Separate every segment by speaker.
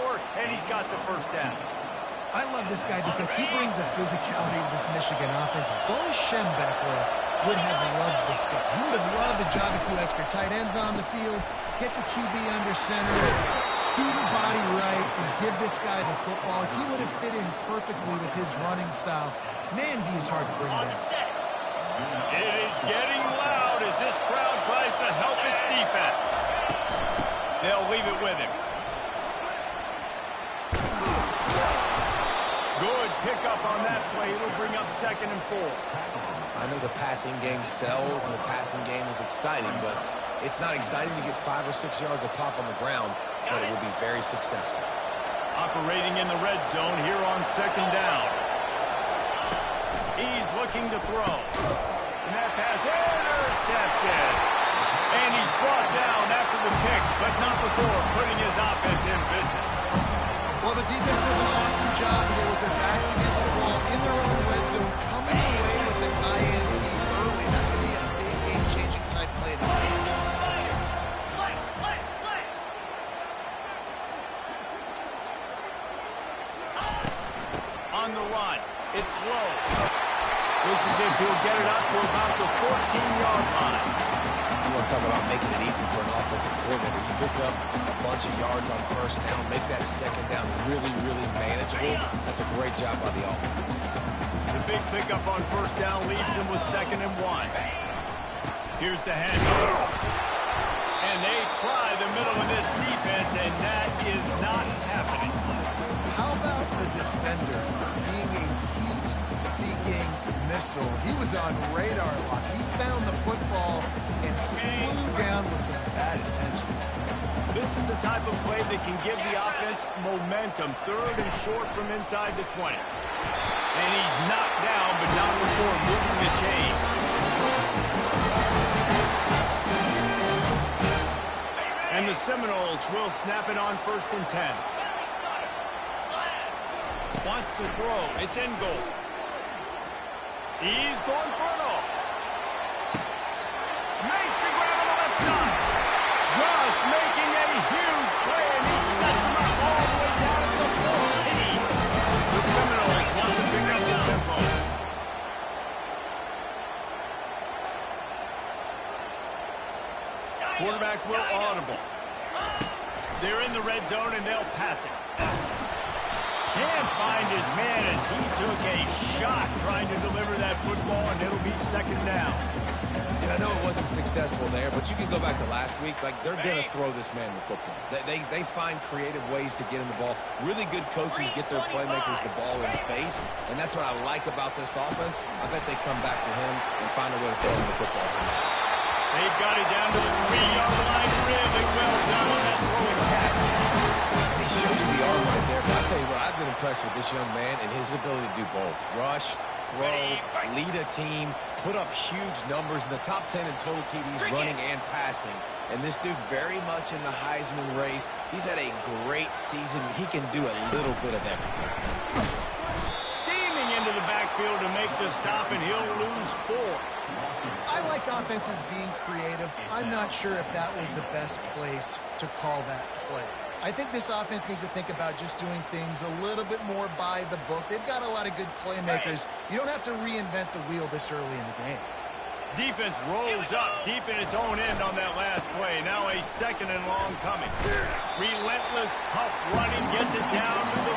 Speaker 1: power, and he's got the first down.
Speaker 2: I love this guy because he brings a physicality to this Michigan offense. Bo Schembechler would have loved this guy. He would have loved to jog a few extra tight ends on the field, get the QB under center, student body right, and give this guy the football. He would have fit in perfectly with his running style. Man, he is hard to bring down.
Speaker 1: It is getting loud as this crowd tries to help its defense. They'll leave it with him. Good pickup on that play. It'll bring up 2nd and 4.
Speaker 3: I know the passing game sells and the passing game is exciting, but it's not exciting to get 5 or 6 yards a pop on the ground, but it will be very successful.
Speaker 1: Operating in the red zone here on 2nd down. He's looking to throw. And that pass intercepted. And he's brought down after the pick, but not before putting his offense in business.
Speaker 2: Well, the defense does an awesome job here with their backs against the wall in their own red zone, coming away with an INT early. That could be a big game-changing type play this game.
Speaker 1: On the run, it's low. Looks as if he'll get it up to about the 14-yard line.
Speaker 3: You want to talk about making it easy for an offensive coordinator. You pick up a bunch of yards on 1st down, make that 2nd down really, really manageable. That's a great job by the offense.
Speaker 1: The big pickup on 1st down leaves them with 2nd and 1. Here's the handoff. And they try the middle of this defense, and that is not happening.
Speaker 2: How about the defender being a heat-seeking missile? He was on radar lock. He found the football and flew down with some bad intentions.
Speaker 1: This is the type of play that can give the offense momentum. 3rd and short from inside the 20. And he's knocked down, but not before moving the chain. And the Seminoles will snap it on 1st and 10. Wants to throw. It's in goal. He's going for it all. Makes the grab on the left side. Just making a huge play, and he sets him up all the way down at the 14. The Seminoles want to pick up the tempo. Quarterback will audible. They're in the red zone, and they'll pass it. Can't find his man as he took a shot trying to deliver that football, and it'll be 2nd down.
Speaker 3: And I know it wasn't successful there, but you can go back to last week. Like, they're going to throw this man the football. They find creative ways to get him the ball. Really good coaches get their playmakers the ball in space, and that's what I like about this offense. I bet they come back to him and find a way to throw him the football somehow.
Speaker 1: They've got it down to the 3-yard line. Really well done on that throwing catch.
Speaker 3: And he shows you the arm right there. But I'll tell you what, I've been impressed with this young man and his ability to do both. Rush, throw, lead a team, put up huge numbers in the top 10 in total TDs, running and passing. And this dude very much in the Heisman race. He's had a great season. He can do a little bit of everything.
Speaker 1: Steaming into the backfield to make the stop, and he'll lose 4.
Speaker 2: I like offenses being creative. I'm not sure if that was the best place to call that play. I think this offense needs to think about just doing things a little bit more by the book. They've got a lot of good playmakers. You don't have to reinvent the wheel this early in the game.
Speaker 1: Defense rolls up deep in its own end on that last play. Now a 2nd and long coming. Relentless, tough running gets it down to the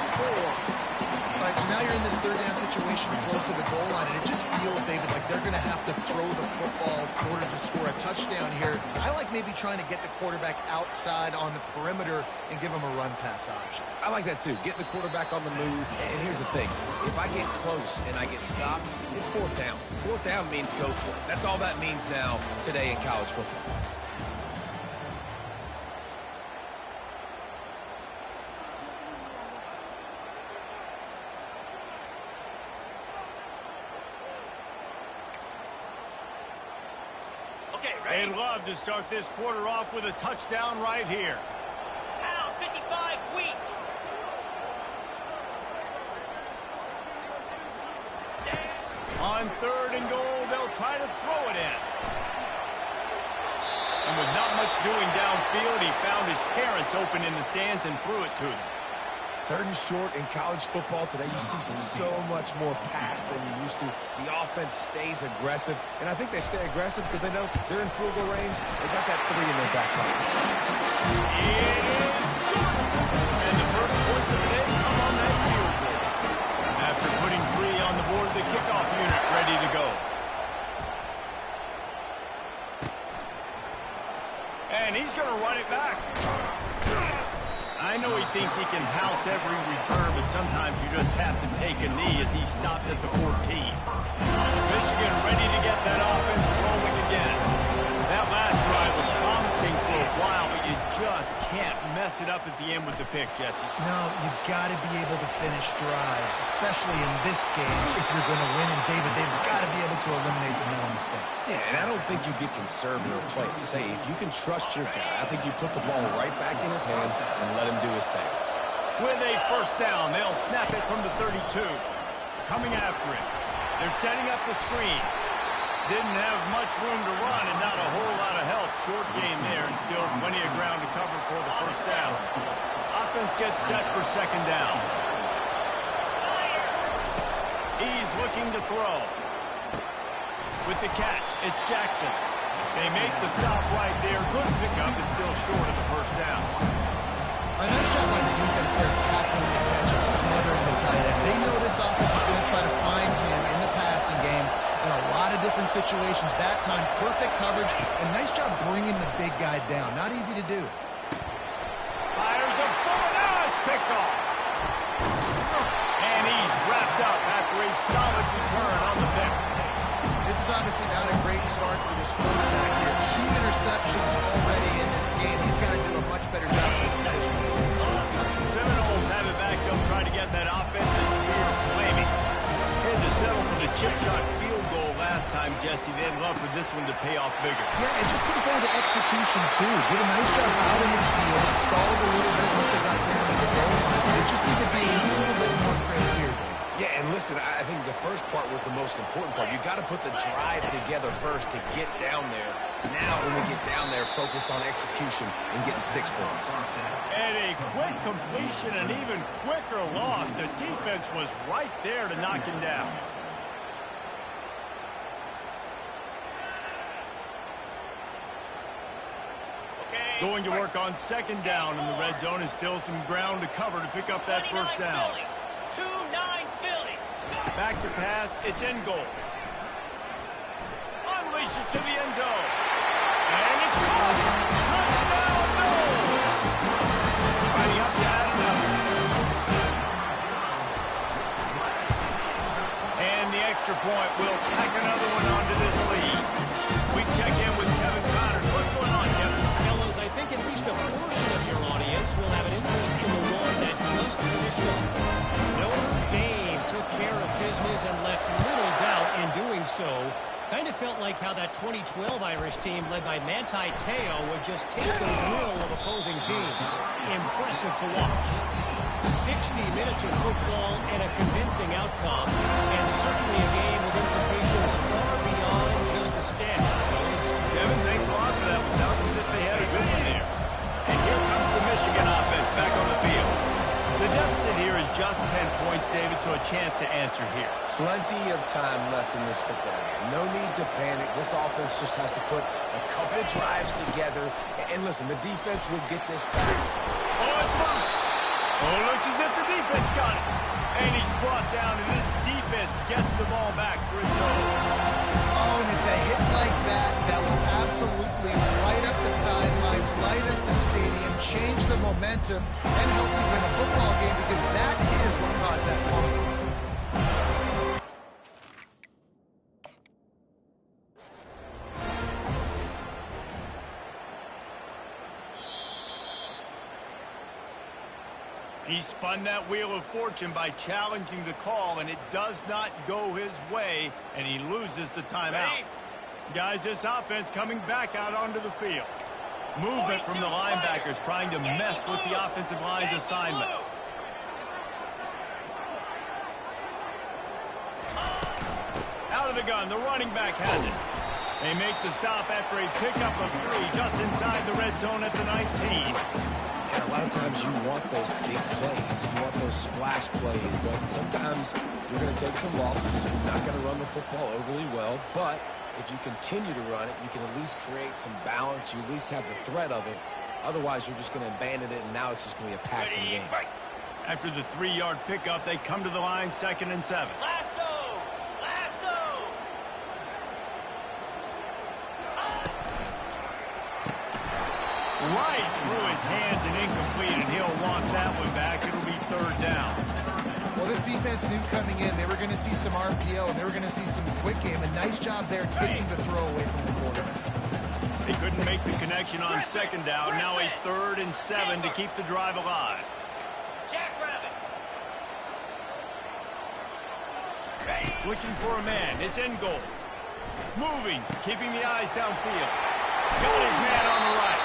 Speaker 1: 4.
Speaker 2: All right, so now you're in this 3rd down situation close to the goal line, and it just feels, David, like they're going to have to throw the football in order to score a touchdown here. I like maybe trying to get the quarterback outside on the perimeter and give him a run-pass option.
Speaker 3: I like that, too. Get the quarterback on the move. And here's the thing. If I get close and I get stopped, it's 4th down. 4th down means go for it. That's all that means now today in college football.
Speaker 1: They'd love to start this quarter off with a touchdown right here.
Speaker 4: Pound 55 weak.
Speaker 1: On 3rd and goal, they'll try to throw it in. And with not much doing downfield, he found his parents open in the stands and threw it to them.
Speaker 3: 3rd and short in college football today, you see so much more pass than you used to. The offense stays aggressive, and I think they stay aggressive because they know they're in field goal range. They got that 3 in their back pocket.
Speaker 1: It is good. And the first points of the day come on that field goal. After putting 3 on the board, the kickoff unit ready to go. And he's going to run it back. I know he thinks he can house every return, but sometimes you just have to take a knee as he stopped at the 14. Michigan ready to get that offense rolling again. That last drive was promising for a while, but you just can't mess it up at the end with the pick, Jesse.
Speaker 2: No, you've got to be able to finish drives, especially in this game if you're going to win. And David, they've got to be able to eliminate the mental mistakes.
Speaker 3: Yeah, and I don't think you get conservative or play it safe. You can trust your guy. I think you put the ball right back in his hands and let him do his thing.
Speaker 1: With a first down, they'll snap it from the 32. Coming after it. They're setting up the screen. Didn't have much room to run and not a whole lot of help. Short game there and still plenty of ground to cover for the first down. Offense gets set for 2nd down. He's looking to throw. With the catch, it's Jackson. They make the stop right there. Good pickup. It's still short of the first down.
Speaker 2: A nice job by the defense there tackling the catch and smothering the tight end. They know this offense is going to try to find him in the passing game in a lot of different situations. That time, perfect coverage, and nice job bringing the big guy down. Not easy to do.
Speaker 1: Fires a ball. Now it's picked off. And he's wrapped up after a solid return on the pick.
Speaker 2: This is obviously not a great start for this quarterback here. 2 interceptions already in this game. He's got to do a much better job of this decision.
Speaker 1: Seminoles have it back. They'll try to get that offensive spear flaming. Had to settle for the chip shot field goal last time, Jesse. They'd love for this one to pay off bigger.
Speaker 2: Yeah, it just comes down to execution, too. Did a nice job out in the field. Stalled a little bit once they got down to the goal line. So they just need to be a little bit more crisp here.
Speaker 3: Yeah, and listen, I think the first part was the most important part. You got to put the drive together first to get down there. Now, when we get down there, focus on execution and getting 6 points.
Speaker 1: And a quick completion, an even quicker loss. The defense was right there to knock him down. Going to work on 2nd down, and the red zone is still some ground to cover to pick up that first down.
Speaker 4: 2-9 Philly.
Speaker 1: Back to pass, it's in goal. Unleashes to the end zone. And it's caught. Touchdown, no! Riding up to add another. And the extra point will tack another one onto this lead. We check in with Kevin Connors. What's going on, Kevin?
Speaker 5: Fellas, I think at least a portion of your audience will have an interest in the one that just finished up. Notre Dame took care of business and left little doubt in doing so. Kind of felt like how that 2012 Irish team led by Manti Te'o would just take the will of opposing teams. Impressive to watch. 60 minutes of football and a convincing outcome, and certainly a game with implications far beyond just the stats.
Speaker 1: Kevin, thanks a lot for that. It sounds as if they had a good one there. And here comes the Michigan offense back on the field. The deficit here is just 10 points, David, so a chance to answer here.
Speaker 3: Plenty of time left in this football game. No need to panic. This offense just has to put a couple drives together. And listen, the defense will get this back.
Speaker 1: Oh, it's loose. Oh, it looks as if the defense got it. And he's brought down, and this defense gets the ball back for its own.
Speaker 2: Oh, and it's a hit like that that will absolutely light up the sideline, light up the stadium, change the momentum, and help you win a football game, because that is what caused that fumble.
Speaker 1: He spun that wheel of fortune by challenging the call, and it does not go his way, and he loses the timeout. Guys, this offense coming back out onto the field. Movement from the linebackers trying to mess with the offensive line's assignments. Out of the gun, the running back has it. They make the stop after a pickup of 3 just inside the red zone at the 19.
Speaker 3: And Yeah, a lot of times you want those big plays. You want those splash plays, but sometimes you're going to take some losses. You're not going to run the football overly well, but if you continue to run it, you can at least create some balance. You at least have the threat of it. Otherwise, you're just going to abandon it, and now it's just going to be a passing game.
Speaker 1: After the 3-yard pickup, they come to the line, 2nd and 7.
Speaker 4: Lasso! Lasso!
Speaker 1: Right through his hands and incomplete, and he'll want that one back. It'll be 3rd down.
Speaker 2: Well, this defense knew coming in they were going to see some RPO and they were going to see some quick game. A nice job there taking the throw away from the quarterback.
Speaker 1: They couldn't make the connection on 2nd down. Now a 3rd and 7 to keep the drive alive.
Speaker 4: Jackrabbit!
Speaker 1: Looking for a man. It's in goal. Moving, keeping the eyes downfield. Got his man on the right.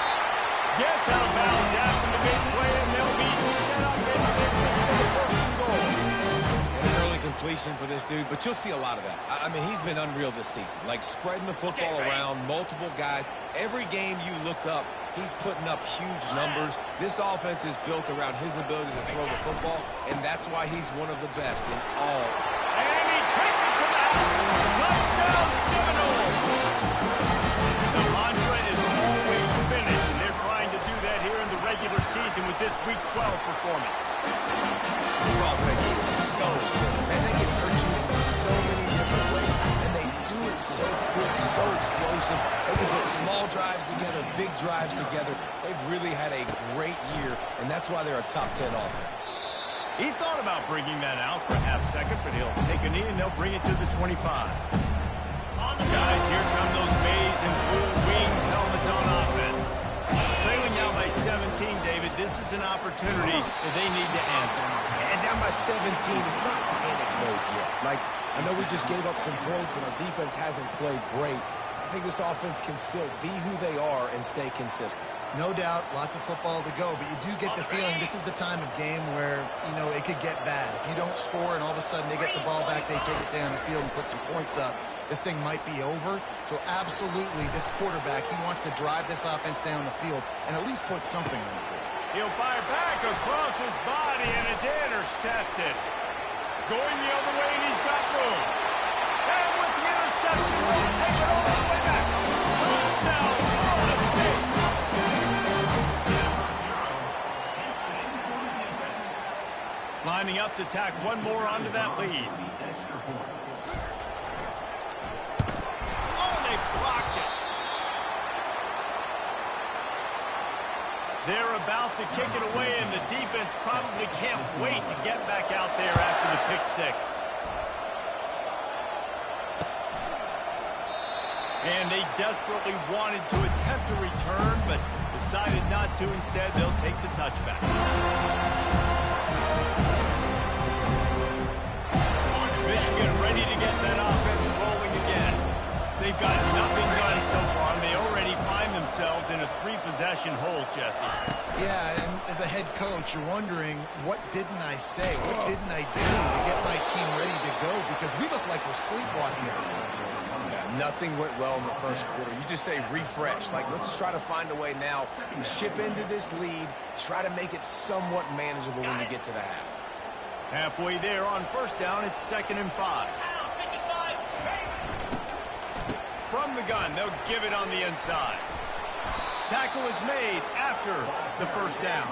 Speaker 1: Gets out of bounds after the big play, and they'll be set up in business for the 1st and goal.
Speaker 3: And an early completion for this dude, but you'll see a lot of that. I mean, he's been unreal this season. Like, spreading the football around, multiple guys. Every game you look up, he's putting up huge numbers. This offense is built around his ability to throw the football, and that's why he's one of the best in all.
Speaker 1: And he takes it to the house. Touchdown, Seminoles. The mantra is always finish, and they're trying to do that here in the regular season with this Week 12 performance.
Speaker 3: This offense is so good, and they can hurt you in so many different ways, and they do it so quick, so explosive. They can put small drives together, big drives together. They've really had a great year, and that's why they're a top 10 offense.
Speaker 1: He thought about bringing that out for a half-second, but he'll take a knee and they'll bring it to the 25. Guys, here come those maize and blue winged helmets on offense. Trailing now by 17, David. This is an opportunity that they need to answer.
Speaker 3: And down by 17, it's not panic mode yet. Like, I know we just gave up some points and our defense hasn't played great. I think this offense can still be who they are and stay consistent.
Speaker 2: No doubt, lots of football to go, but you do get the feeling this is the time of game where, you know, it could get bad. If you don't score and all of a sudden they get the ball back, they take it down the field and put some points up, this thing might be over. So absolutely, this quarterback, he wants to drive this offense down the field and at least put something on the board.
Speaker 1: He'll fire back across his body, and it's intercepted. Going the other way, and he's got room. And with the interception, he'll take it all the way back. Touchdown, Florida State. Lining up to tack one more onto that lead. Oh, they blocked it. They're about to kick it away, and the defense probably can't wait to get back out there after the pick six. And they desperately wanted to attempt a return, but decided not to. Instead, they'll take the touchback. Michigan ready to get that offense rolling again. They've got nothing done so far, and they already find themselves in a 3-possession hole, Jesse.
Speaker 2: Yeah, and as a head coach, you're wondering, what didn't I say? What didn't I do to get my team ready to go? Because we look like we're sleepwalking at this point.
Speaker 3: Yeah, nothing went well in the first quarter. You just say refresh. Like, let's try to find a way now. Chip into this lead. Try to make it somewhat manageable when you get to the half.
Speaker 1: Halfway there on first down, it's 2nd and 5. From the gun, they'll give it on the inside. Tackle is made after the first down.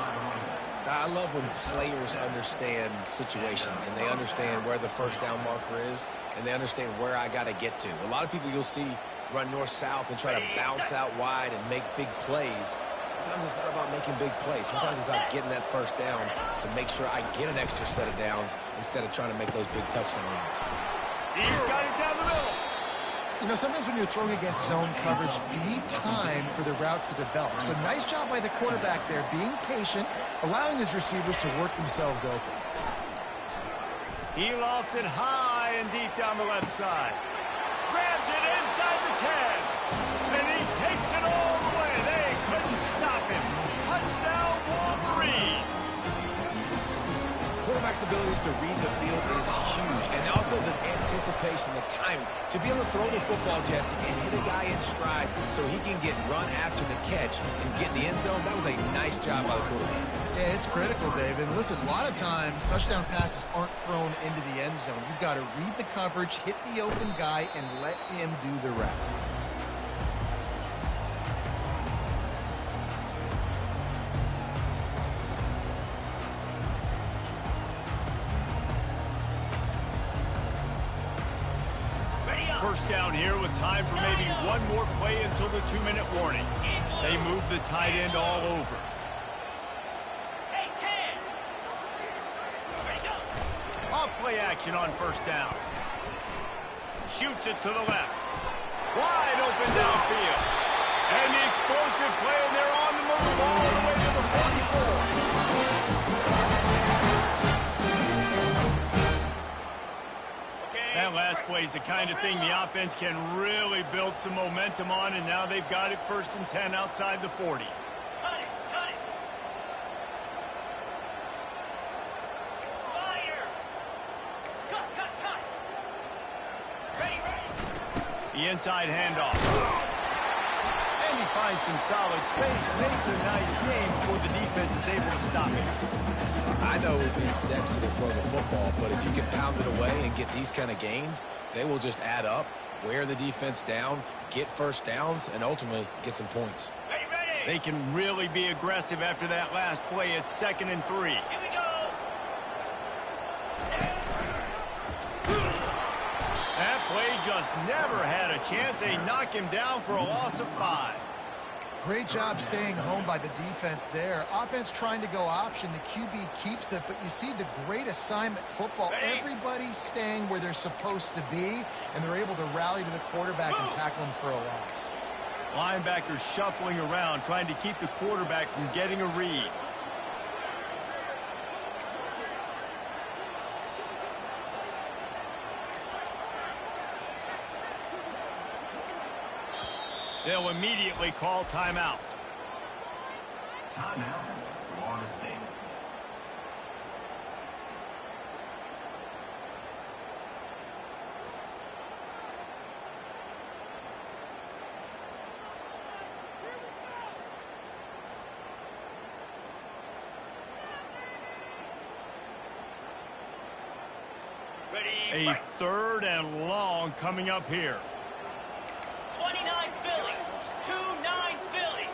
Speaker 3: I love when players understand situations and they understand where the first down marker is and they understand where I got to get to. A lot of people you'll see run north-south and try to bounce out wide and make big plays. Sometimes it's not about making big plays. Sometimes it's about getting that first down to make sure I get an extra set of downs instead of trying to make those big touchdown runs.
Speaker 1: He's got it down the middle.
Speaker 2: You know, sometimes when you're throwing against zone coverage, you need time for the routes to develop. So nice job by the quarterback there, being patient, allowing his receivers to work themselves open.
Speaker 1: He lofts it high and deep down the left side. Grabs it inside the 10. And he takes it all the way. They couldn't stop him. Touchdown, Wolverine.
Speaker 3: For quarterback's abilities to read the field is huge. And also the anticipation, the timing. To be able to throw the football, Jesse, and hit a guy in stride so he can get run after the catch and get in the end zone, that was a nice job by the quarterback.
Speaker 2: Yeah, it's critical, David. Listen, a lot of times, touchdown passes aren't thrown into the end zone. You've got to read the coverage, hit the open guy, and let him do the rest.
Speaker 1: First down here with time for maybe one more play until the 2-minute warning. They move the tight end all over. Off play action on first down. Shoots it to the left. Wide open downfield. And the explosive play, and they're on the move all the way to the 44. That last play is the kind of thing the offense can really build some momentum on, and now they've got it 1st and 10 outside the 40.
Speaker 4: Cut it, cut it. Fire. Cut. Ready.
Speaker 1: The inside handoff. And he finds some solid space. Makes a nice game before the defense is able to stop it.
Speaker 3: I know it would be sexy to throw the football, but if you can pound it away and get these kind of gains, they will just add up, wear the defense down, get first downs, and ultimately get some points.
Speaker 4: Ready.
Speaker 1: They can really be aggressive after that last play. It's 2nd and 3.
Speaker 4: Here we go.
Speaker 1: That play just never had a chance. They knock him down for a loss of 5.
Speaker 2: Great job staying home by the defense there. Offense trying to go option. The QB keeps it, but you see the great assignment football. Everybody's staying where they're supposed to be, and they're able to rally to the quarterback and tackle him for a loss.
Speaker 1: Linebackers shuffling around, trying to keep the quarterback from getting a read. They'll immediately call timeout.
Speaker 6: Timeout, Florida State.
Speaker 4: Ready.
Speaker 1: A 3rd and long coming up here.
Speaker 4: 29 Philly. 2-9 Philly.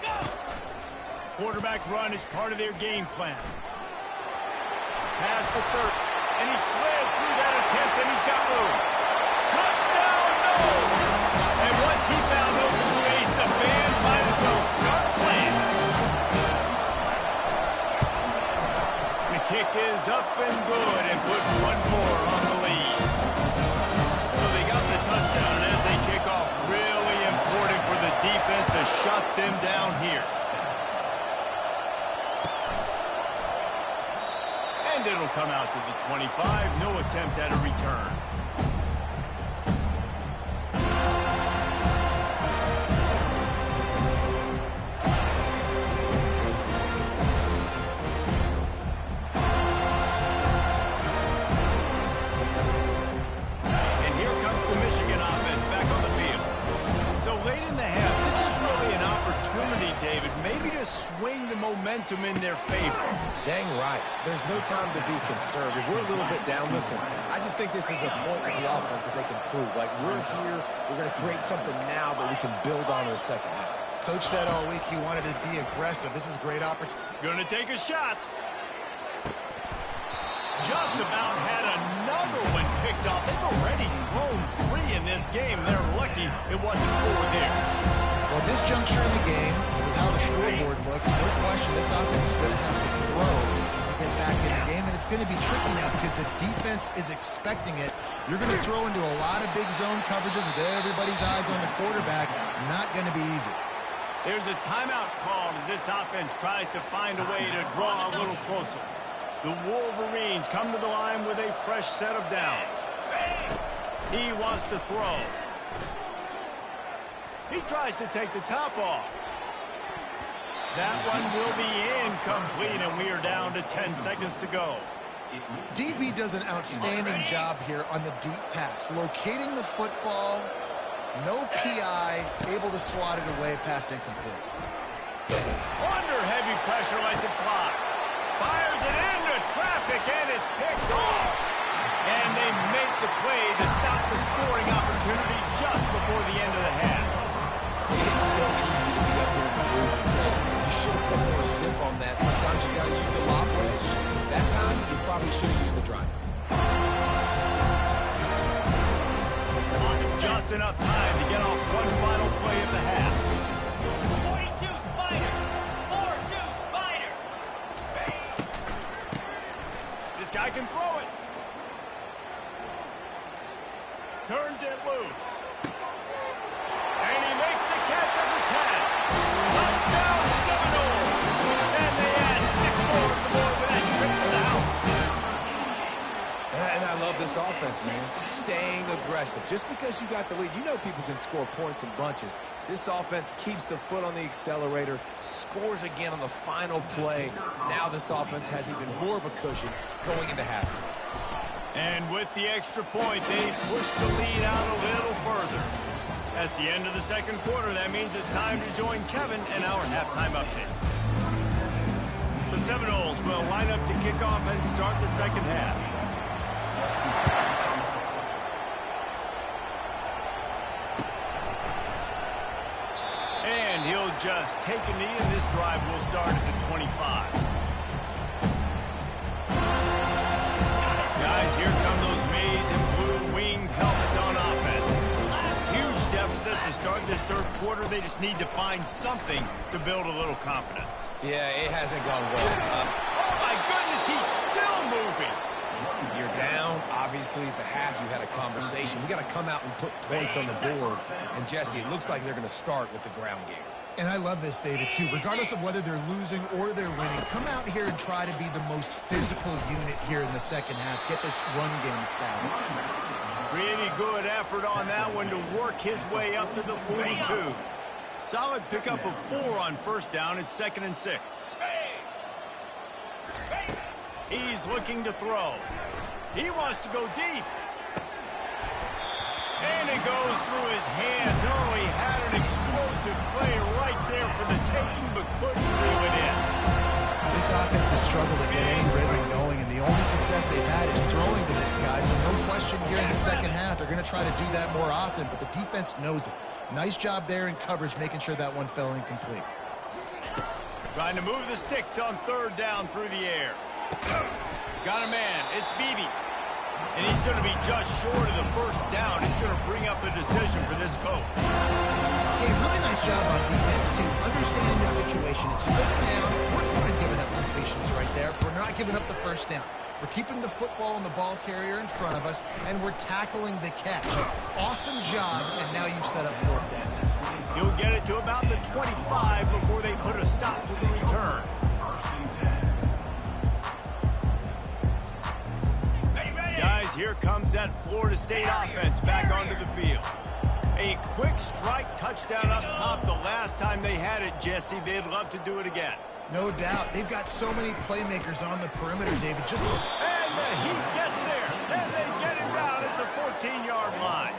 Speaker 4: Go.
Speaker 1: Quarterback run is part of their game plan. Pass the 3rd. And he slid through that attempt, and he's got room. Touchdown, no! And once he found open space, the band might as well start playing. The kick is up and good, and put one more on the lead. So they got the touchdown, and as they kick off, really important for the defense to shut them down here. And it'll come out to the 25. No attempt at a return. And here comes the Michigan offense back on the field. So late in the half, this is really an opportunity, David, maybe to swing the momentum in their favor.
Speaker 3: Dang right. There's no time to be conservative. We're a little bit down. Listen, I just think this is a point with the offense that they can prove. Like, we're here, we're going to create something now that we can build on in the second half.
Speaker 2: Coach said all week he wanted to be aggressive. This is a great opportunity.
Speaker 1: Gonna take a shot. Just about had another one picked off. They've already thrown 3 in this game. They're lucky it wasn't 4 there.
Speaker 2: Well, this juncture in the game, with how the scoreboard looks, no question this offense is going to have to throw to get back in the game, and it's going to be tricky now because the defense is expecting it. You're going to throw into a lot of big zone coverages with everybody's eyes on the quarterback. Not going to be easy.
Speaker 1: There's a timeout called as this offense tries to find a way to draw a little closer. The Wolverines come to the line with a fresh set of downs. He wants to throw. He tries to take the top off. That one will be incomplete, and we are down to 10 seconds to go.
Speaker 2: DB does an outstanding job here on the deep pass, locating the football, no PI, able to swat it away, pass incomplete.
Speaker 1: Under heavy pressure, lets it fly. Fires it into traffic, and it's picked off. And they make the play to stop the scoring opportunity just before the end of the half.
Speaker 3: It's so easy to be up here in the booth and say, you should have put more zip on that. Sometimes you got to use the lob wedge. That time, you probably should have used the drive.
Speaker 1: Just enough time to get off one final play of the half.
Speaker 4: 42 Spider. 4-2 Spider.
Speaker 1: This guy can throw it. Turns it loose. And he makes the catch at the 10. Touchdown Seminoles. And they add 6 more to the board with that trip to the house.
Speaker 3: And I love this offense, man. Staying aggressive. Just because you got the lead, you know people can score points in bunches. This offense keeps the foot on the accelerator, scores again on the final play. Now this offense has even more of a cushion going into halftime.
Speaker 1: And with the extra point, they push the lead out a little further. That's the end of the second quarter. That means it's time to join Kevin in our halftime update. The Seminoles will line up to kick off and start the second half. And he'll just take a knee, and this drive will start at the 25. Guys, here come those maize and blue winged helmets on offense. Huge deficit to start this third quarter. They just need to find something to build a little confidence.
Speaker 3: Yeah, it hasn't gone well.
Speaker 1: Oh, my goodness, he's still moving.
Speaker 3: You're down. Obviously, at the half, you had a conversation. We got to come out and put points on the board. And, Jesse, it looks like they're going to start with the ground game.
Speaker 2: And I love this, David, too. Regardless of whether they're losing or they're winning, come out here and try to be the most physical unit here in the second half. Get this run game established.
Speaker 1: Pretty good effort on that one to work his way up to the 42. Solid pickup of 4 on first down. It's 2nd and 6. He's looking to throw. He wants to go deep. And it goes through his hands. Oh, he had an explosive play right there for the taking, but couldn't reel it in.
Speaker 2: This offense has struggled to get any rhythm going, and the only success they've had is throwing to this guy. So no question here in the second half, they're going to try to do that more often, but the defense knows it. Nice job there in coverage, making sure that one fell incomplete.
Speaker 1: Trying to move the sticks on third down through the air. Got a man. It's Beebe. And he's going to be just short of the first down. It's going to bring up the decision for this coach.
Speaker 2: Hey, really nice job on defense, too. Understanding the situation. It's 4th down. We're fine giving up completions right there. We're not giving up the first down. We're keeping the football and the ball carrier in front of us, and we're tackling the catch. Awesome job, and now you've set up 4th down.
Speaker 1: He'll get it to about the 25 before they put a stop to the return. Guys, here comes that Florida State offense back onto the field. A quick strike touchdown up top. The last time they had it, Jesse, they'd love to do it again.
Speaker 2: No doubt. They've got so many playmakers on the perimeter, David.
Speaker 1: And the Heat gets there. And they get him down at the 14-yard line.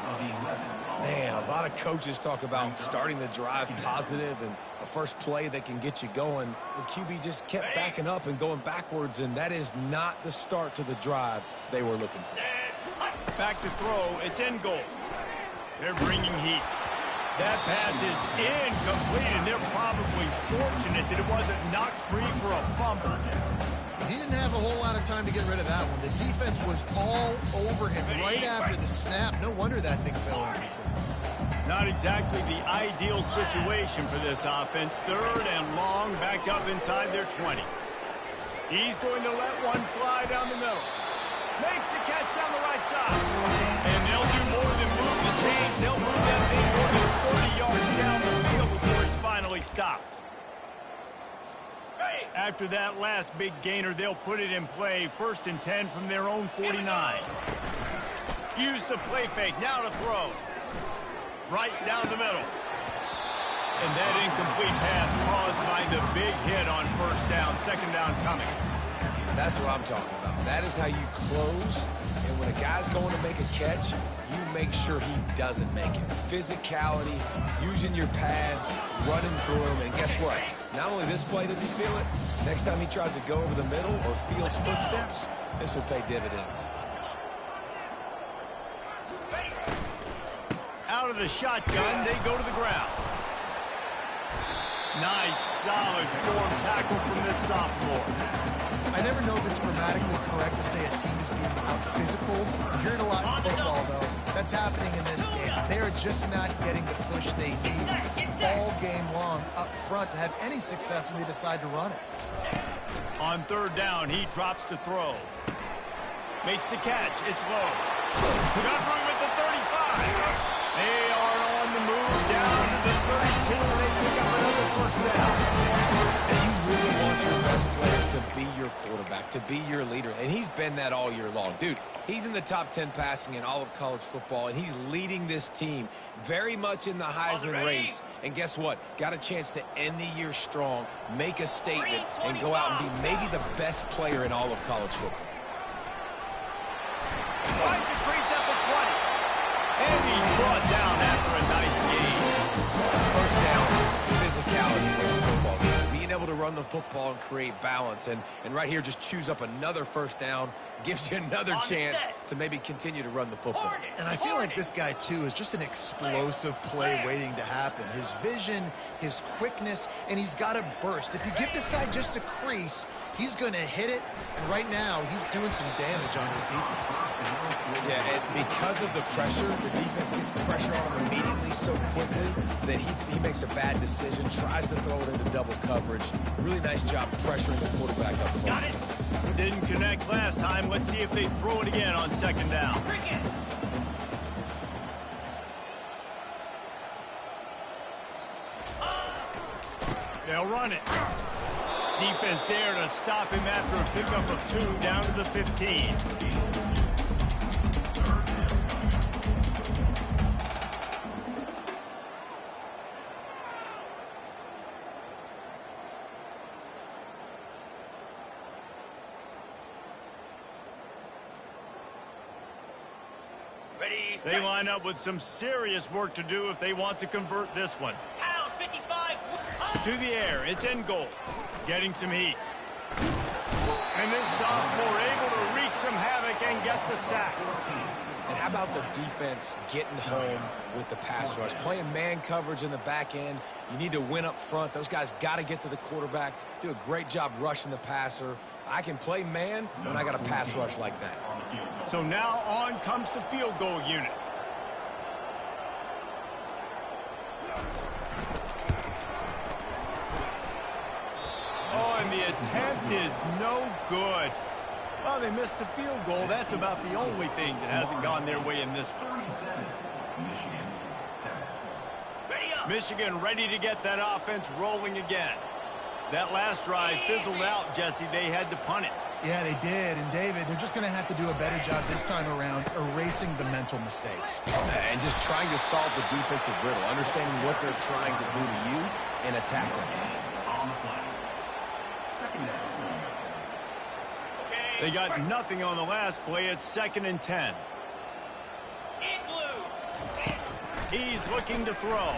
Speaker 3: Man, a lot of coaches talk about starting the drive positive and a first play that can get you going. The QB just kept backing up and going backwards, and that is not the start to the drive they were looking for.
Speaker 1: Back to throw. It's in goal. They're bringing heat. That pass is incomplete, and they're probably fortunate that it wasn't knocked free for a fumble.
Speaker 2: He didn't have a whole lot of time to get rid of that one. The defense was all over him right after the snap. No wonder that thing fell incomplete.
Speaker 1: Not exactly the ideal situation for this offense. 3rd and long, back up inside their 20. He's going to let one fly down the middle. Makes the catch down the right side. And they'll do more than move the chains. They'll move that thing more than 40 yards down the field before it's finally stopped. After that last big gainer, they'll put it in play. 1st and 10 from their own 49. Use the play fake. Now to throw. Right down the middle. And that incomplete pass caused by the big hit on first down, second down coming.
Speaker 3: That's what I'm talking about. That is how you close. And when a guy's going to make a catch, you make sure he doesn't make it. Physicality, using your pads, running through him. And guess what? Not only this play does he feel it, next time he tries to go over the middle or feels footsteps, this will pay dividends.
Speaker 1: Out of the shotgun, they go to the ground. Nice, solid form tackle from this sophomore.
Speaker 2: I never know if it's grammatically correct to say a team is being out-physical. You hear it a lot in football, though. That's happening in this game. They are just not getting the push they need all game long up front to have any success when they decide to run it.
Speaker 1: On third down, he drops to throw. Makes the catch. It's low. Got room at the 35. They are on the move down to the 32, and they pick up another first down.
Speaker 3: And you really want your best player to be your quarterback, to be your leader. And he's been that all year long. Dude, he's in the top 10 passing in all of college football, and he's leading this team very much in the Heisman race. And guess what? Got a chance to end the year strong, make a statement, and go out and be maybe the best player in all of college football.
Speaker 1: Finds a crease at the 20. And he's brought down after a nice gain.
Speaker 3: First down, physicality wins football games. Being able to run the football and create balance. And right here, just choose up another first down. Gives you another chance to maybe continue to run the football.
Speaker 2: And I feel like this guy, too, is just an explosive play waiting to happen. His vision, his quickness, and he's got a burst. If you give this guy just a crease, he's going to hit it. And right now, he's doing some damage on his defense.
Speaker 3: Yeah, and because of the pressure, the defense gets pressure on him immediately so quickly that he makes a bad decision, tries to throw it into double coverage. Really nice job pressuring the quarterback up front.
Speaker 1: Got it. Didn't connect last time. Let's see if they throw it again on second down. They'll run it. Defense there to stop him after a pickup of 2 down to the 15. They line up with some serious work to do if they want to convert this one.
Speaker 4: Pound 55.
Speaker 1: To the air, it's in goal. Getting some heat. And this sophomore able to wreak some havoc and get the sack.
Speaker 3: And how about the defense getting home with the pass rush? Playing man coverage in the back end. You need to win up front. Those guys got to get to the quarterback. Do a great job rushing the passer. I can play man when I got a pass rush like that.
Speaker 1: So now on comes the field goal unit. Oh, and the attempt is no good. Well, they missed the field goal. That's about the only thing that hasn't gone their way in this one. Michigan ready to get that offense rolling again. That last drive fizzled out, Jesse. They had to punt it.
Speaker 2: Yeah, they did. And, David, they're just going to have to do a better job this time around erasing the mental mistakes.
Speaker 3: And just trying to solve the defensive riddle, understanding what they're trying to do to you and attack them.
Speaker 1: They got nothing on the last play. It's 2nd and 10. He's looking to throw.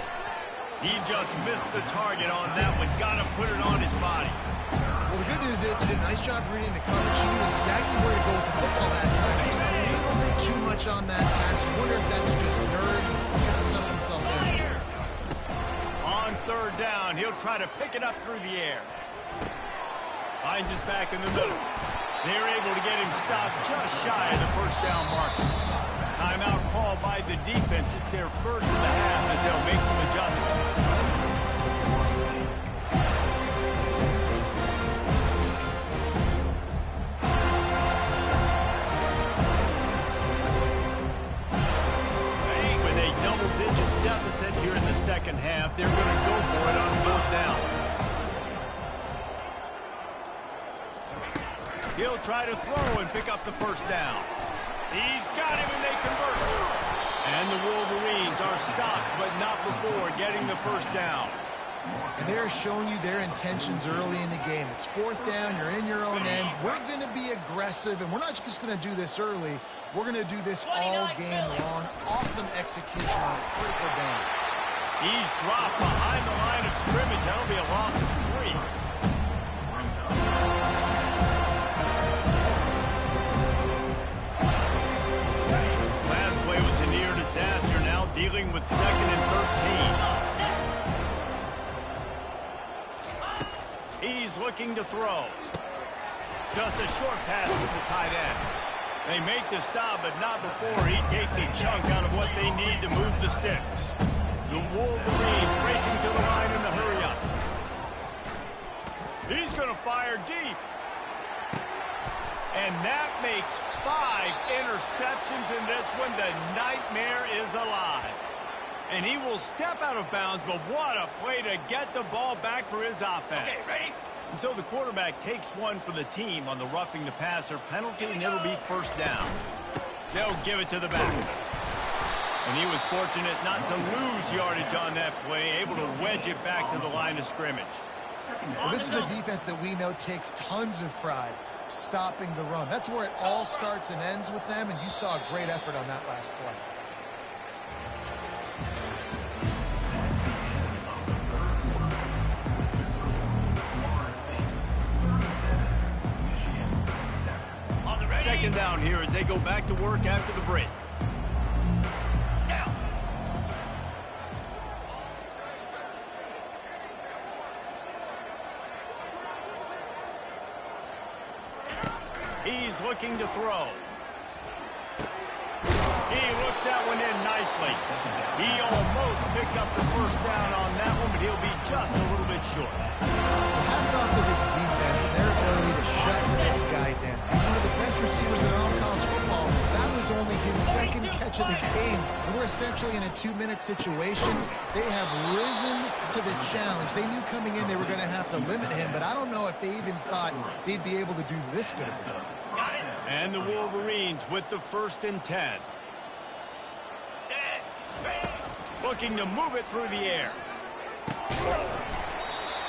Speaker 1: He just missed the target on that one. Got to put it on his body.
Speaker 2: Well, the good news is he did a nice job reading the coverage. He knew exactly where to go with the football that time. Just a little bit too much on that pass. I wonder if that's just nerves. He's going to settle himself in.
Speaker 1: On third down, he'll try to pick it up through the air. Finds his back in the middle. They're able to get him stopped just shy of the first down marker. Timeout called by the defense. It's their first of the half as they'll make some adjustments. With a double-digit deficit here in the second half, they're going to go for it on fourth down. He'll try to throw and pick up the first down. He's got him and they convert. And the Wolverines are stopped, but not before getting the first down.
Speaker 2: And they're showing you their intentions early in the game. It's fourth down, you're in your own end. We're going to be aggressive, and we're not just going to do this early. We're going to do this all game long. Awesome execution on a critical down.
Speaker 1: He's dropped behind the line of scrimmage. That'll be a loss of 3. Last play was a near disaster. Now dealing with 2nd and 13. He's looking to throw. Just a short pass to the tight end. They make the stop, but not before he takes a chunk out of what they need to move the sticks. The Wolverines racing to the line in the hurry-up. He's going to fire deep. And that makes 5 interceptions in this one. The nightmare is alive. And he will step out of bounds, but what a play to get the ball back for his offense.
Speaker 4: Okay, ready?
Speaker 1: And so the quarterback takes one for the team on the roughing the passer penalty, and it'll be first down. They'll give it to the back. And he was fortunate not to lose yardage on that play, able to wedge it back to the line of scrimmage.
Speaker 2: Well, this is a defense that we know takes tons of pride stopping the run. That's where it all starts and ends with them, and you saw a great effort on that last play.
Speaker 1: Second down here as they go back to work after the break.
Speaker 4: Down.
Speaker 1: He's looking to throw. He looks that one in nicely. He almost picked up the first down on that one, but he'll be just a little bit short.
Speaker 2: Well, hats off to this defense and their ability to shut this guy down. He's one of the best receivers in all of college football. That was only his second catch of the game. We're essentially in a 2-minute situation. They have risen to the challenge. They knew coming in they were going to have to limit him, but I don't know if they even thought they'd be able to do this good of a job.
Speaker 1: And the Wolverines with the 1st and 10. Looking to move it through the air.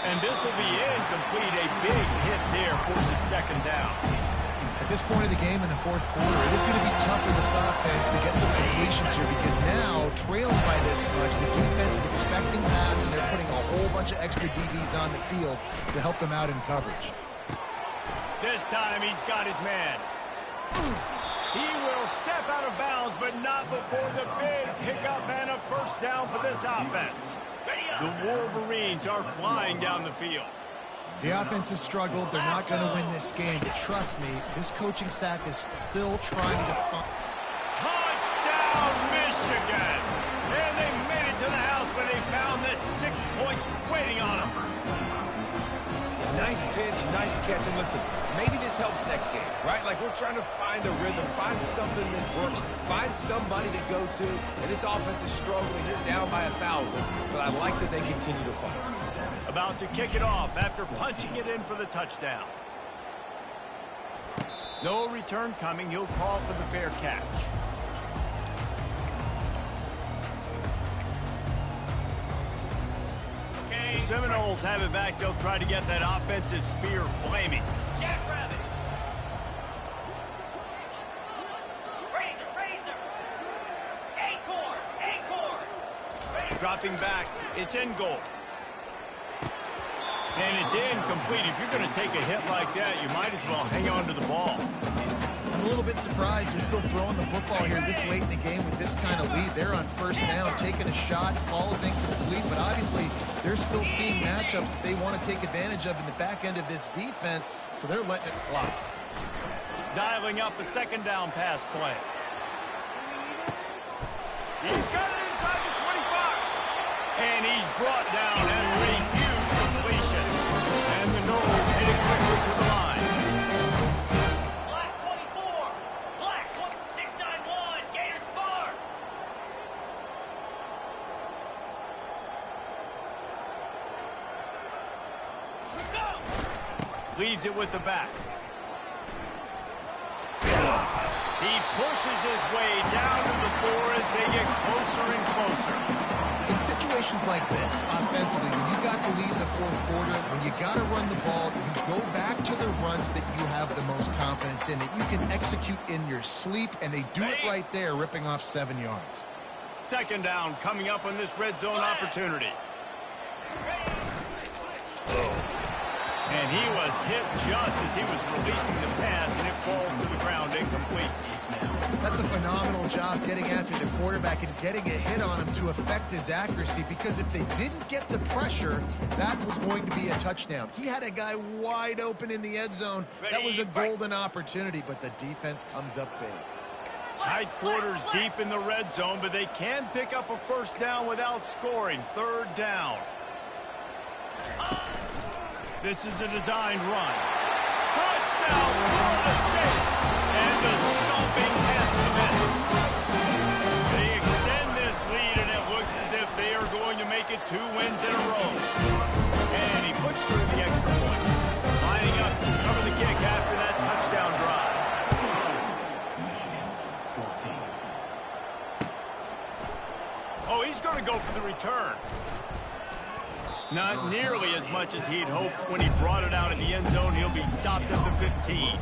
Speaker 1: And this will be incomplete. A big hit there forces 2nd down.
Speaker 2: At this point of the game in the 4th quarter, it is going to be tough for this offense to get some patience here because now, trailing by this much, the defense is expecting pass, and they're putting a whole bunch of extra DBs on the field to help them out in coverage.
Speaker 1: This time he's got his man. He will step out of bounds, but not before the big pickup and a first down for this offense. The Wolverines are flying down the field.
Speaker 2: The offense has struggled. They're not going to win this game, but trust me, this coaching staff is still trying to find...
Speaker 1: Touchdown, Michigan! And they made it to the house when they found that 6 points waiting on them.
Speaker 3: Nice pitch, nice catch, and listen, maybe this helps next game, right? Like we're trying to find a rhythm, find something that works, find somebody to go to, and this offense is struggling. You're down by 1,000, but I like that they continue to fight.
Speaker 1: About to kick it off after punching it in for the touchdown. No return coming. He'll call for the fair catch. The Seminoles have it back. They'll try to get that offensive spear flaming.
Speaker 4: Jackrabbit. Razor. Acorn.
Speaker 1: Dropping back. It's in goal. And it's incomplete. If you're going to take a hit like that, you might as well hang on to the ball.
Speaker 2: I'm a little bit surprised they're still throwing the football here this late in the game with this kind of lead. They're on first down, taking a shot, falls incomplete, but obviously they're still seeing matchups that they want to take advantage of in the back end of this defense, so they're letting it fly.
Speaker 1: Dialing up a 2nd down pass play. He's got it inside the 25. And he's brought down after a huge completion. And the Noles headed quickly to the line.
Speaker 4: Black 24. Black 691. Gators bar. Go.
Speaker 1: Leaves it with the back. He pushes his way down to the 4 as they get closer and closer.
Speaker 2: In situations like this, offensively, when you got to lead the fourth quarter, when you got to run the ball, you go back to the runs that you have the most confidence in, that you can execute in your sleep, and they do it right there, ripping off 7 yards.
Speaker 1: Second down coming up on this red zone opportunity. And he was hit just as he was releasing the pass, and it falls to the ground incomplete.
Speaker 2: That's a phenomenal job getting after the quarterback and getting a hit on him to affect his accuracy, because if they didn't get the pressure, that was going to be a touchdown. He had a guy wide open in the end zone. That was a golden opportunity, but the defense comes up big.
Speaker 1: Tight quarters deep in the red zone, but they can pick up a first down without scoring. Third down. This is a designed run. Touchdown, Florida State. And the stomping has commenced. They extend this lead, and it looks as if they are going to make it 2 wins in a row. And he puts through the extra point. Lining up to cover the kick after that touchdown drive. Oh, he's going to go for the return. Not nearly as much as he'd hoped when he brought it out in the end zone. He'll be stopped at the 15.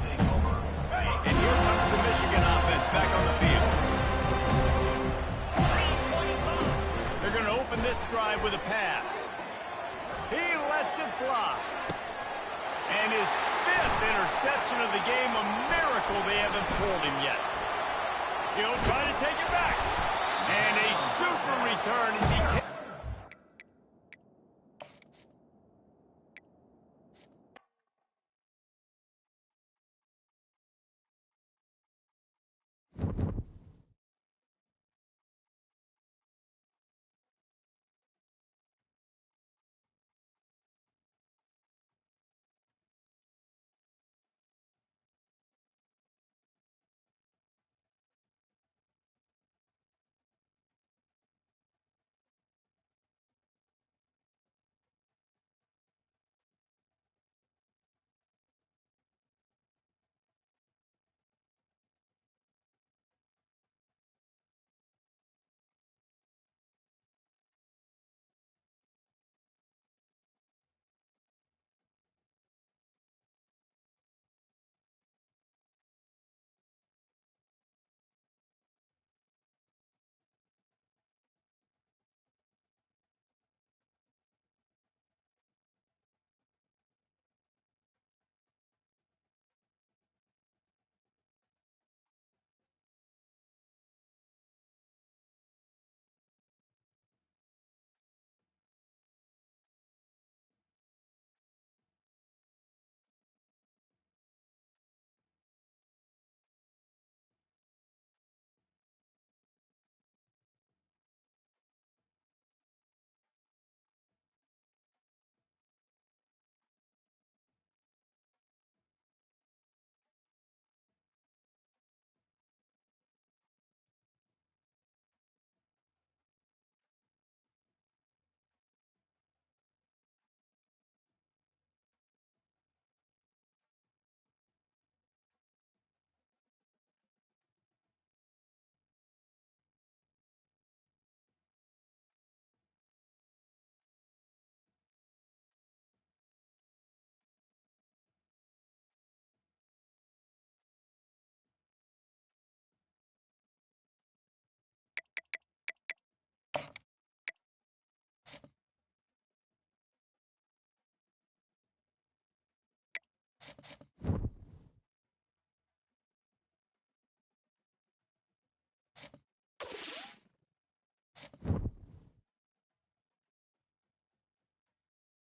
Speaker 1: And here comes the Michigan offense back on the field. They're going to open this drive with a pass. He lets it fly. And his 5th interception of the game, a miracle they haven't pulled him yet. He'll try to take it back. And a super return as he takes.